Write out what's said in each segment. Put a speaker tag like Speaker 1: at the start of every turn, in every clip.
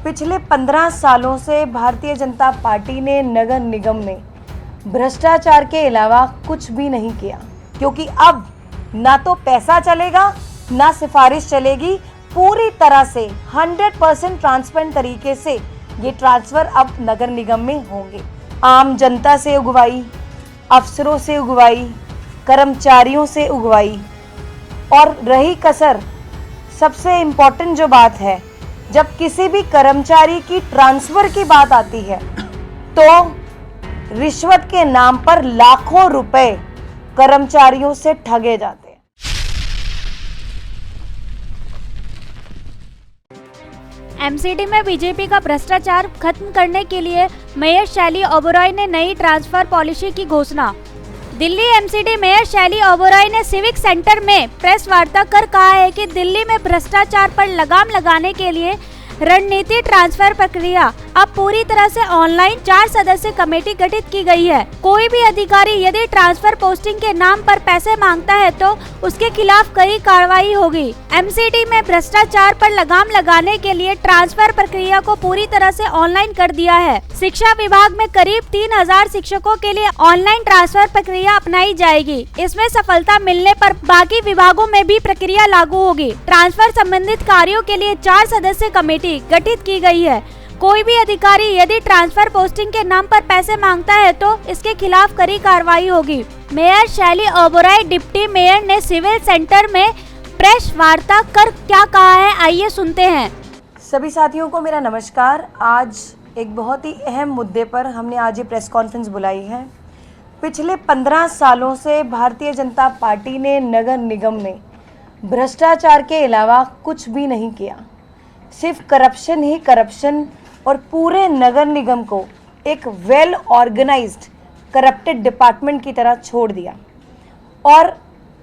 Speaker 1: पिछले 15 सालों से भारतीय जनता पार्टी ने नगर निगम में भ्रष्टाचार के अलावा कुछ भी नहीं किया, क्योंकि अब ना तो पैसा चलेगा ना सिफारिश चलेगी। पूरी तरह से 100% ट्रांसपेरेंट तरीके से ये ट्रांसफर अब नगर निगम में होंगे। आम जनता से उगवाई, अफसरों से उगवाई, कर्मचारियों से उगवाई, और रही कसर सबसे इम्पोर्टेंट जो बात है, जब किसी भी कर्मचारी की ट्रांसफर की बात आती है तो रिश्वत के नाम पर लाखों रुपए कर्मचारियों से ठगे जाते हैं।
Speaker 2: एमसीडी में बीजेपी का भ्रष्टाचार खत्म करने के लिए मेयर शैली ओबेरॉय ने नई ट्रांसफर पॉलिसी की घोषणा। दिल्ली एमसीडी मेयर शैली ओबेरॉय ने सिविक सेंटर में प्रेस वार्ता कर कहा है कि दिल्ली में भ्रष्टाचार पर लगाम लगाने के लिए रणनीति ट्रांसफर प्रक्रिया अब पूरी तरह से ऑनलाइन 4 सदस्यीय कमेटी गठित की गई है। कोई भी अधिकारी यदि ट्रांसफर पोस्टिंग के नाम पर पैसे मांगता है तो उसके खिलाफ कड़ी कार्रवाई होगी। एमसीडी में भ्रष्टाचार पर लगाम लगाने के लिए ट्रांसफर प्रक्रिया को पूरी तरह से ऑनलाइन कर दिया है। शिक्षा विभाग में करीब 3000 शिक्षकों के लिए ऑनलाइन ट्रांसफर प्रक्रिया अपनाई जाएगी। इसमें सफलता मिलने पर बाकी विभागों में भी प्रक्रिया लागू होगी। ट्रांसफर संबंधित कार्यों के लिए 4 सदस्यीय कमेटी गठित की गई है। कोई भी अधिकारी यदि ट्रांसफर पोस्टिंग के नाम पर पैसे मांगता है तो इसके खिलाफ कड़ी कार्रवाई होगी। मेयर शैली ओबेरॉय डिप्टी मेयर ने सिविल सेंटर में प्रेस वार्ता कर क्या कहा है, आइए सुनते हैं।
Speaker 1: सभी साथियों को मेरा नमस्कार। आज एक बहुत ही अहम मुद्दे पर हमने आज ये प्रेस कॉन्फ्रेंस बुलाई है। पिछले 15 सालों से भारतीय जनता पार्टी ने नगर निगम में भ्रष्टाचार के अलावा कुछ भी नहीं किया। सिर्फ करप्शन ही करप्शन, और पूरे नगर निगम को एक वेल ऑर्गेनाइज्ड करप्टेड डिपार्टमेंट की तरह छोड़ दिया। और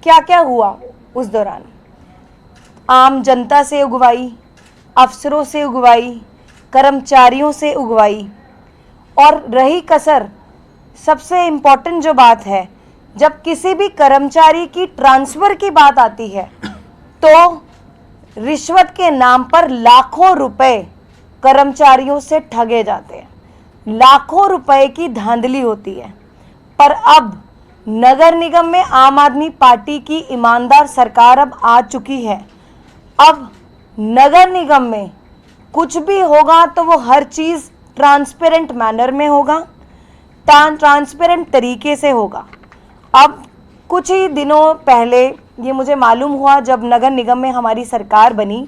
Speaker 1: क्या क्या हुआ उस दौरान? आम जनता से उगवाई, अफसरों से उगवाई, कर्मचारियों से उगवाई, और रही कसर सबसे इम्पोर्टेंट जो बात है, जब किसी भी कर्मचारी की ट्रांसफर की बात आती है तो रिश्वत के नाम पर लाखों रुपए कर्मचारियों से ठगे जाते हैं। लाखों रुपए की धांधली होती है। पर अब नगर निगम में आम आदमी पार्टी की ईमानदार सरकार अब आ चुकी है। अब नगर निगम में कुछ भी होगा तो वो हर चीज़ ट्रांसपेरेंट मैनर में होगा, ट्रांसपेरेंट तरीके से होगा। अब कुछ ही दिनों पहले ये मुझे मालूम हुआ, जब नगर निगम में हमारी सरकार बनी,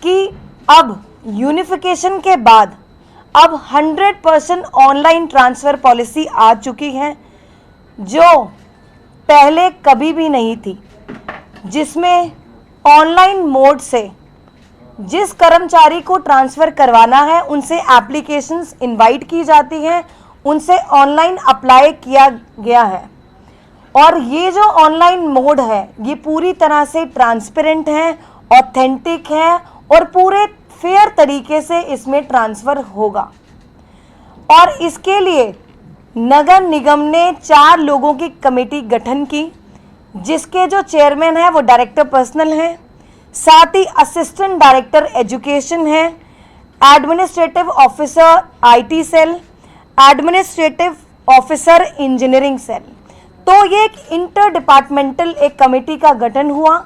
Speaker 1: कि अब यूनिफिकेशन के बाद अब 100% ऑनलाइन ट्रांसफ़र पॉलिसी आ चुकी है, जो पहले कभी भी नहीं थी, जिसमें ऑनलाइन मोड से जिस कर्मचारी को ट्रांसफ़र करवाना है उनसे एप्लीकेशंस इनवाइट की जाती हैं, उनसे ऑनलाइन अप्लाई किया गया है। और ये जो ऑनलाइन मोड है ये पूरी तरह से ट्रांसपेरेंट है, ऑथेंटिक है, और पूरे फेयर तरीके से इसमें ट्रांसफ़र होगा। और इसके लिए नगर निगम ने 4 लोगों की कमेटी गठन की, जिसके जो चेयरमैन है वो डायरेक्टर पर्सनल हैं, साथ ही असिस्टेंट डायरेक्टर एजुकेशन है, administrative officer IT cell, administrative officer engineering cell. तो ये एक इंटर डिपार्टमेंटल एक कमेटी का गठन हुआ।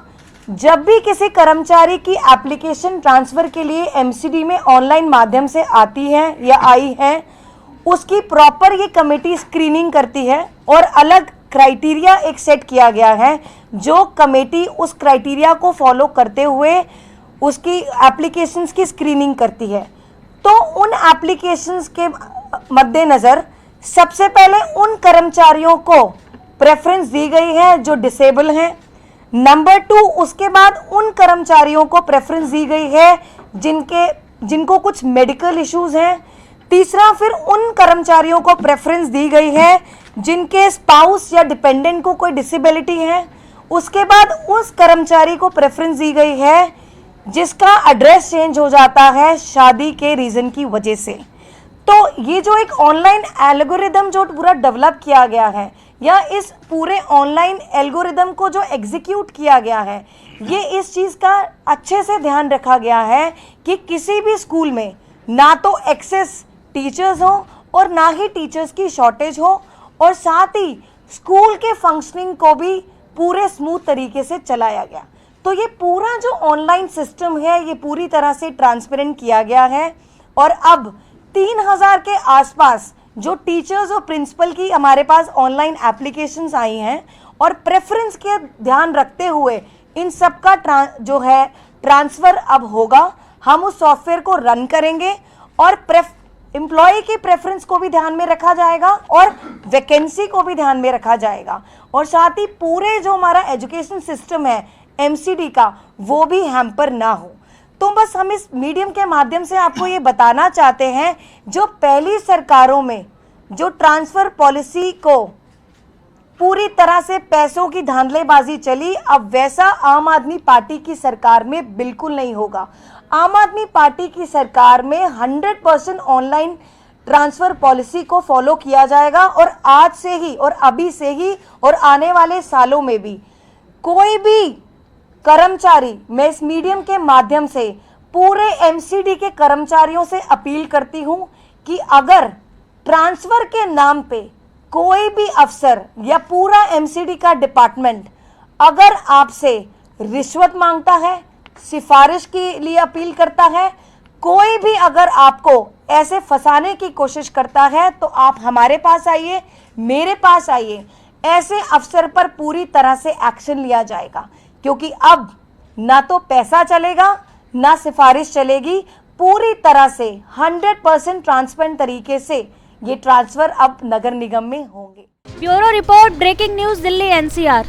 Speaker 1: जब भी किसी कर्मचारी की एप्लीकेशन ट्रांसफ़र के लिए एमसीडी में ऑनलाइन माध्यम से आती है या आई है, उसकी प्रॉपर ये कमेटी स्क्रीनिंग करती है, और अलग क्राइटेरिया एक सेट किया गया है, जो कमेटी उस क्राइटेरिया को फॉलो करते हुए उसकी एप्लीकेशंस की स्क्रीनिंग करती है। तो उन एप्लीकेशंस के मद्देनज़र सबसे पहले उन कर्मचारियों को प्रेफरेंस दी गई है जो डिसेबल हैं। नंबर 2, उसके बाद उन कर्मचारियों को प्रेफरेंस दी गई है जिनको कुछ मेडिकल इश्यूज हैं। तीसरा, फिर उन कर्मचारियों को प्रेफरेंस दी गई है जिनके स्पाउस या डिपेंडेंट को कोई डिसेबिलिटी है। उसके बाद उस कर्मचारी को प्रेफरेंस दी गई है जिसका एड्रेस चेंज हो जाता है शादी के रीज़न की वजह से। तो ये जो एक ऑनलाइन एल्गोरिदम जो पूरा डेवलप किया गया है, या इस पूरे ऑनलाइन एल्गोरिदम को जो एग्जीक्यूट किया गया है, ये इस चीज़ का अच्छे से ध्यान रखा गया है कि किसी भी स्कूल में ना तो एक्सेस टीचर्स हो और ना ही टीचर्स की शॉर्टेज हो, और साथ ही स्कूल के फंक्शनिंग को भी पूरे स्मूथ तरीके से चलाया गया। तो ये पूरा जो ऑनलाइन सिस्टम है ये पूरी तरह से ट्रांसपेरेंट किया गया है, और अब 3000 के आसपास जो टीचर्स और प्रिंसिपल की हमारे पास ऑनलाइन एप्लीकेशंस आई हैं, और प्रेफरेंस के ध्यान रखते हुए इन सब का जो है ट्रांसफ़र अब होगा। हम उस सॉफ्टवेयर को रन करेंगे और एम्प्लॉय की प्रेफरेंस को भी ध्यान में रखा जाएगा और वैकेंसी को भी ध्यान में रखा जाएगा, और साथ ही पूरे जो हमारा एजुकेशन सिस्टम है एमसीडी का वो भी हैम्पर ना हो। तो बस हम इस मीडियम के माध्यम से आपको ये बताना चाहते हैं, जो पहली सरकारों में जो ट्रांसफ़र पॉलिसी को पूरी तरह से पैसों की धांधलेबाजी चली, अब वैसा आम आदमी पार्टी की सरकार में बिल्कुल नहीं होगा। आम आदमी पार्टी की सरकार में 100% ऑनलाइन ट्रांसफ़र पॉलिसी को फॉलो किया जाएगा, और आज से ही और अभी से ही और आने वाले सालों में भी कोई भी कर्मचारी, मैं इस मीडियम के माध्यम से पूरे एमसीडी के कर्मचारियों से अपील करती हूं कि अगर ट्रांसफ़र के नाम पे कोई भी अफसर या पूरा एमसीडी का डिपार्टमेंट अगर आपसे रिश्वत मांगता है, सिफारिश के लिए अपील करता है, कोई भी अगर आपको ऐसे फंसाने की कोशिश करता है, तो आप हमारे पास आइए, मेरे पास आइए। ऐसे अफसर पर पूरी तरह से एक्शन लिया जाएगा, क्योंकि अब ना तो पैसा चलेगा ना सिफारिश चलेगी। पूरी तरह से 100% ट्रांसपेरेंट तरीके से ये ट्रांसफ़र अब नगर निगम में होंगे।
Speaker 2: Bureau report, breaking news, Delhi NCR.